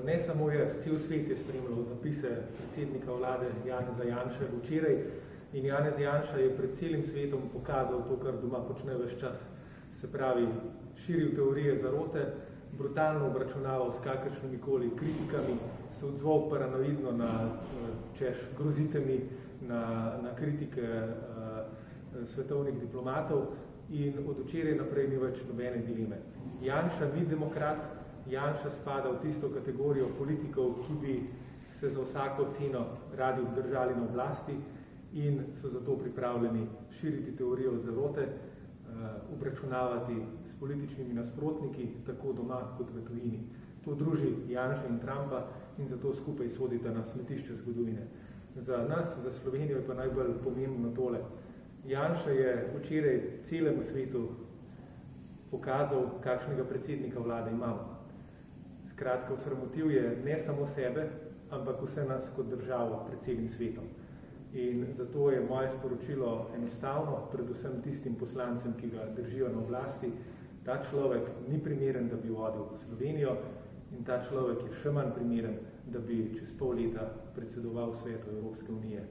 ne samo jaz, cel svet je spremljal zapise predsednika vlade Janeza Janše včeraj in Janez Janša je pred celim svetom pokazal to, kar doma počne ves čas. Se pravi, širil teorije zarote, brutalno obračunaval s kakršnimikoli kritikami, se odzval paranoidno na grozite mi, na kritike svetovnih diplomatov in od včeraj naprej ni več nobene dileme. Janša ni demokrat, Janša spada v tisto kategorijo politikov, ki bi se za vsako ceno radi obdržali na oblasti in so zato pripravljeni širiti teorijo zarote, obračunavati s političnimi nasprotniki, tako doma kot v tujini. To druži Janša in Trumpa in zato skupaj sodita na smetišče zgodovine. Za nas, za Slovenijo je pa najbolj pomembno tole. Janša je včeraj celemu svetu pokazal, kakšnega predsednika vlade imamo. Skratka, osramotil je ne samo sebe, ampak vse nas kot državo pred celim svetom. In zato je moje sporočilo enostavno, predvsem tistim poslancem, ki ga držijo na oblasti. Ta človek ni primeren, da bi vodil Slovenijo in ta človek je še manj primeren, da bi čez pol leta predsedoval svetu Evropske unije.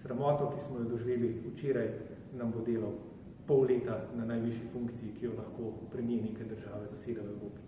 Sramoto, ki smo jo doživeli včeraj, nam bo delal pol leta na najvišji funkciji, ki jo lahko premijer neke države zaseda v Evropi.